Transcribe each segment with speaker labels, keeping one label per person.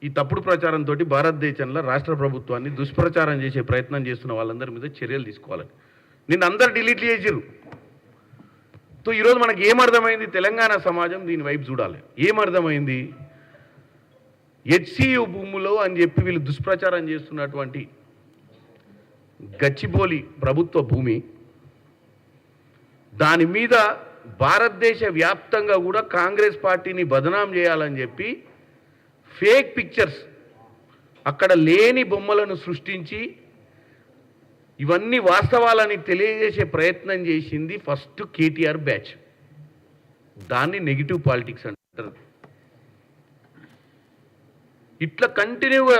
Speaker 1: ఈ తప్పుడు ప్రచారంతో భారతదేశంలో రాష్ట్ర ప్రభుత్వాన్ని దుష్ప్రచారం చేసే ప్రయత్నం చేస్తున్న వాళ్ళందరి మీద చర్యలు తీసుకోవాలని నిన్న అందరు డిలీట్ చేసిర్రు. సో ఈరోజు మనకి ఏమర్థమైంది? తెలంగాణ సమాజం దీని వైపు చూడాలి. ఏమర్థమైంది? హెచ్సియు భూములో అని చెప్పి వీళ్ళు దుష్ప్రచారం చేస్తున్నటువంటి గచ్చిబౌలి ప్రభుత్వ భూమి, దాని మీద భారతదేశ వ్యాప్తంగా కూడా కాంగ్రెస్ పార్టీని బదనాం చేయాలని చెప్పి ఫేక్ పిక్చర్స్, అక్కడ లేని బొమ్మలను సృష్టించి ఇవన్నీ వాస్తవాలని తెలియజేసే ప్రయత్నం చేసింది ఫస్ట్ కేటీఆర్ బ్యాచ్. దాన్ని నెగిటివ్ పాలిటిక్స్ అంటారు. ఇట్లా కంటిన్యూగా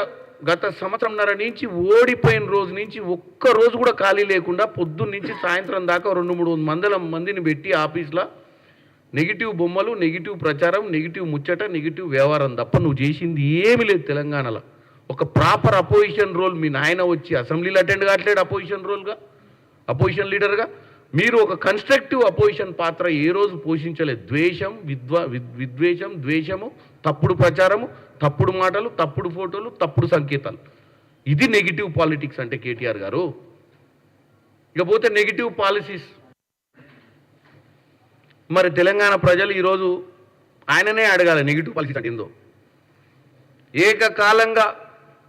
Speaker 1: గత సంవత్సరంన్నర నుంచి ఓడిపోయిన రోజు నుంచి ఒక్క రోజు కూడా ఖాళీ లేకుండా పొద్దున్న నుంచి సాయంత్రం దాకా 200-300 మందిని పెట్టి ఆఫీస్లో నెగిటివ్ బొమ్మలు, నెగిటివ్ ప్రచారం, నెగిటివ్ ముచ్చట, నెగిటివ్ వ్యవహారం తప్ప నువ్వు చేసింది ఏమీ లేదు. తెలంగాణలో ఒక ప్రాపర్ అపోజిషన్ రోల్ మీ నాయన వచ్చి అసెంబ్లీలో అటెండ్ కావట్లేడు. అపోజిషన్ లీడర్గా మీరు ఒక కన్స్ట్రక్టివ్ అపోజిషన్ పాత్ర ఏ రోజు పోషించలేదు. ద్వేషం, విద్వేషం, ద్వేషము, తప్పుడు ప్రచారము, తప్పుడు మాటలు, తప్పుడు ఫోటోలు, తప్పుడు సంకేతాలు. ఇది నెగిటివ్ పాలిటిక్స్ అంటే కేటీఆర్ గారు. ఇకపోతే నెగిటివ్ పాలసీస్. మరి తెలంగాణ ప్రజలు ఈరోజు ఆయననే అడగాలి నెగిటివ్ పాలసీస్ అంటే ఏందో. ఏకకాలంగా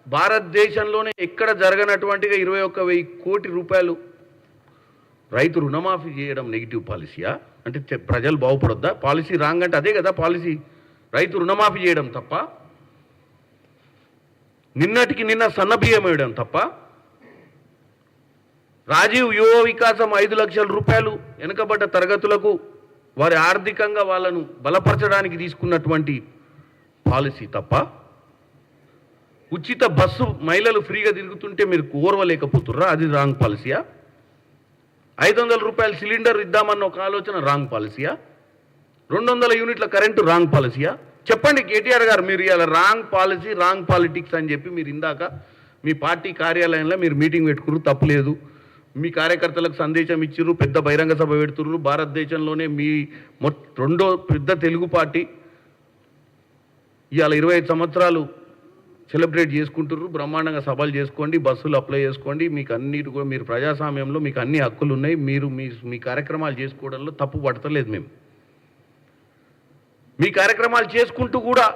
Speaker 1: భారతదేశంలోనే ఎక్కడ జరగనటువంటిగా 21,000 కోట్ల రూపాయలు రైతు రుణమాఫీ చేయడం నెగిటివ్ పాలసీయా? అంటే ప్రజలు బాగుపడొద్దా? పాలసీ రాంగ్ అంటే అదే కదా పాలసీ. రైతు రుణమాఫీ చేయడం తప్ప, నిన్నటికి నిన్న సన్నబియ్యం వేయడం తప్ప, రాజీవ్ యువ వికాసం 5 లక్షల రూపాయలు వెనుకబడ్డ తరగతులకు వారి ఆర్థికంగా వాళ్ళను బలపరచడానికి తీసుకున్నటువంటి పాలసీ తప్ప, ఉచిత బస్సు మహిళలు ఫ్రీగా తిరుగుతుంటే మీరు ఓర్వలేకపోతుర్రా? అది రాంగ్ పాలసీయా? 500 రూపాయల సిలిండర్ ఇద్దామన్న ఒక ఆలోచన రాంగ్ పాలసీయా? 200 యూనిట్ల కరెంటు రాంగ్ పాలసీయా? చెప్పండి కేటీఆర్ గారు. మీరు ఇలా రాంగ్ పాలసీ, రాంగ్ పాలిటిక్స్ అని చెప్పి మీరు ఇందాక మీ పార్టీ కార్యాలయంలో మీరు మీటింగ్ పెట్టుకున్నారు, తప్పులేదు. మీ కార్యకర్తలకు సందేశం ఇచ్చిర్రు, పెద్ద బహిరంగ సభ పెడుతుర్రు. భారతదేశంలోనే మీ రెండో పెద్ద తెలుగు పార్టీ ఇవాళ 25 సంవత్సరాలు సెలబ్రేట్ చేసుకుంటుర్రు. బ్రహ్మాండంగా సభలు చేసుకోండి, బస్సులు అప్లై చేసుకోండి. మీకు అన్నిటి కూడా మీరు ప్రజాస్వామ్యంలో మీకు అన్ని హక్కులు ఉన్నాయి. మీరు మీ కార్యక్రమాలు చేసుకోవడంలో తప్పు పడతలేదు. మేము మీ కార్యక్రమాలు చేసుకుంటూ కూడా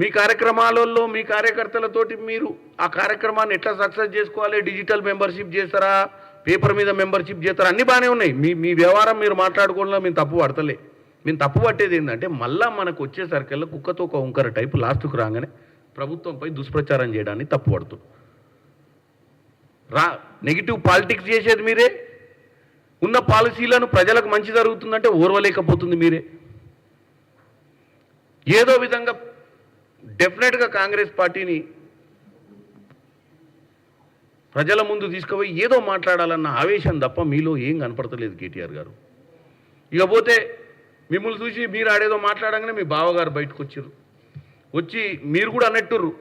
Speaker 1: మీ కార్యక్రమాలలో మీ కార్యకర్తలతోటి మీరు ఆ కార్యక్రమాన్ని ఎట్లా సక్సెస్ చేసుకోవాలి, డిజిటల్ మెంబర్షిప్ చేస్తారా, పేపర్ మీద మెంబర్షిప్ చేస్తారా, అన్నీ బాగానే ఉన్నాయి. మీ వ్యవహారం మీరు మాట్లాడుకోవడంలో మేము తప్పు పడతలే. మేము తప్పు పట్టేది ఏంటంటే మళ్ళీ మనకు వచ్చేసరికల్లా కుక్కతో ఒక వంకర టైపు లాస్ట్కు రాగానే ప్రభుత్వంపై దుష్ప్రచారం చేయడాన్ని తప్పు పడుతుంది. నెగిటివ్ పాలిటిక్స్ చేసేది మీరే. ఉన్న పాలసీలను ప్రజలకు మంచి జరుగుతుందంటే ఓర్వలేకపోతుంది మీరే. ఏదో విధంగా డెఫినెట్గా కాంగ్రెస్ పార్టీని ప్రజల ముందు తీసుకుపోయి ఏదో మాట్లాడాలన్న ఆవేశం తప్ప మీలో ఏం కనపడతలేదు కేటీఆర్ గారు. ఇకపోతే మిమ్మల్ని చూసి మీరు ఆడేదో మాట్లాడంగానే మీ బావగారు బయటకు వచ్చారు. వచ్చి మీరు కూడా అన్నట్టుర్రు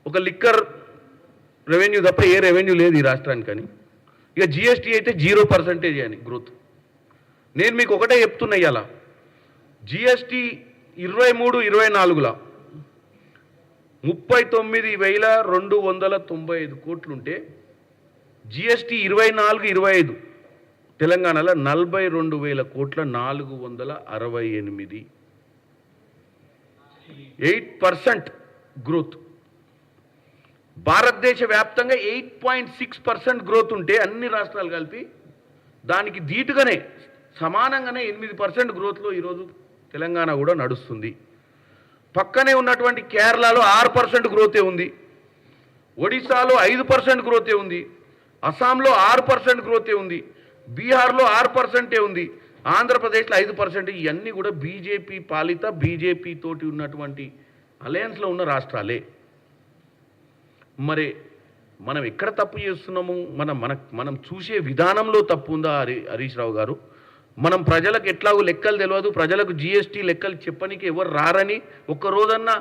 Speaker 1: ఒక లిక్కర్ రెవెన్యూ తప్ప ఏ రెవెన్యూ లేదు ఈ రాష్ట్రానికి అని. ఇక జిఎస్టీ అయితే 0% అని గ్రోత్. నేను మీకు ఒకటే చెప్తున్నా, ఇవాళ జిఎస్టీ 23-24లో 39,295 కోట్లుంటే జిఎస్టీ 24-25 తెలంగాణలో 42,000 కోట్ల 468, 8% గ్రోత్. భారతదేశ వ్యాప్తంగా 8.6% గ్రోత్ ఉంటే అన్ని రాష్ట్రాలు కలిపి దానికి ధీటుగానే సమానంగానే 8% గ్రోత్లో ఈరోజు తెలంగాణ కూడా నడుస్తుంది. పక్కనే ఉన్నటువంటి కేరళలో 6% గ్రోతే ఉంది, ఒడిశాలో 5% గ్రోతే ఉంది, అస్సాంలో 6% గ్రోతే ఉంది, బీహార్లో 6% ఉంది, ఆంధ్రప్రదేశ్లో 5%. ఇవన్నీ కూడా బీజేపీ పాలిత బీజేపీ తోటి ఉన్నటువంటి అలయన్స్లో ఉన్న రాష్ట్రాలే. మరి మనం ఎక్కడ తప్పు చేస్తున్నాము? మనం చూసే విధానంలో తప్పు ఉందా హరీష్ రావు గారు? మనం ప్రజలకు ఎట్లాగో లెక్కలు తెలియదు, ప్రజలకు జిఎస్టీ లెక్కలు చెప్పనికి ఎవరు రారని, ఒక్కరోజన్నా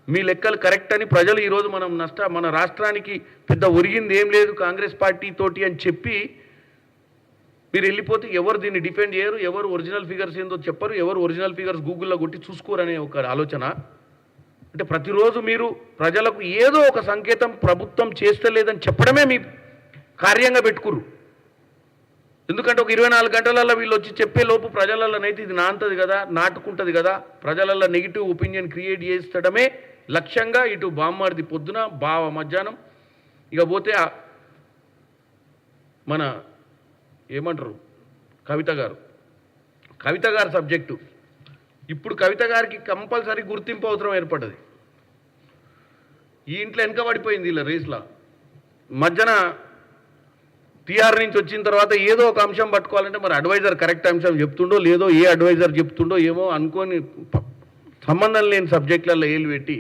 Speaker 1: మీ లెక్కలు కరెక్ట్ అని ప్రజలు ఈరోజు మన రాష్ట్రానికి పెద్ద ఒరిగింది ఏం లేదు కాంగ్రెస్ పార్టీ తోటి అని చెప్పి మీరు వెళ్ళిపోతే ఎవరు దీన్ని డిఫెండ్ చేయరు, ఎవరు ఒరిజినల్ ఫిగర్స్ ఏందో చెప్పరు, ఎవరు ఒరిజినల్ ఫిగర్స్ గూగుల్లో కొట్టి చూసుకోరనే ఒక ఆలోచన. అంటే అంటే ప్రతిరోజు మీరు ప్రజలకు ఏదో ఒక సంకేతం ప్రభుత్వం చేస్తలేదని చెప్పడమే మీ కార్యంగా పెట్టుకుర్రు. ఎందుకంటే ఒక 24 గంటలలో వీళ్ళు వచ్చి చెప్పే లోపు ప్రజలలోనైతే ఇది నాంతది కదా, నాటుకుంటుంది కదా, ప్రజలలో నెగిటివ్ ఒపీనియన్ క్రియేట్ చేస్తడమే లక్ష్యంగా ఇటు బామ్మార్ది పొద్దున బావ మధ్యాహ్నం ఇక పోతే మన ఏమంటారు కవిత గారు సబ్జెక్టు. ఇప్పుడు కవిత గారికి కంపల్సరీ గుర్తింపు అవసరం ఏర్పడ్డది. ఈ ఇంట్లో వెనకబడిపోయింది ఇలా రేస్లా. మధ్యన టీఆర్ నుంచి వచ్చిన తర్వాత ఏదో ఒక అంశం పట్టుకోవాలంటే మరి అడ్వైజర్ కరెక్ట్ అంశం చెప్తుండో లేదో, ఏ అడ్వైజర్ చెప్తుండో ఏమో అనుకొని సంబంధం లేని సబ్జెక్టులలో ఏలు పెట్టి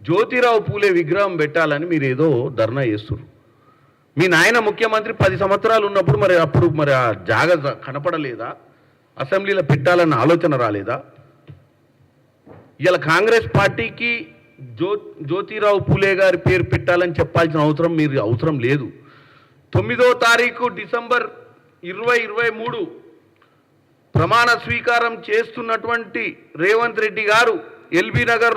Speaker 1: జ్యోతిరావు పూలే విగ్రహం పెట్టాలని మీరు ఏదో ధర్నా చేస్తున్నారు. మీ నాయన ముఖ్యమంత్రి 10 సంవత్సరాలు ఉన్నప్పుడు అప్పుడు ఆ జాగ కనపడలేదా? అసెంబ్లీలో పెట్టాలన్న ఆలోచన రాలేదా? ఇలా కాంగ్రెస్ పార్టీకి జ్యోతిరావు పూలే గారి పేరు పెట్టాలని చెప్పాల్సిన అవసరం లేదు. 9వ తారీఖు డిసెంబర్ 2023 ప్రమాణ స్వీకారం చేస్తున్నటువంటి రేవంత్ రెడ్డి గారు ఎల్బీ నగర్లో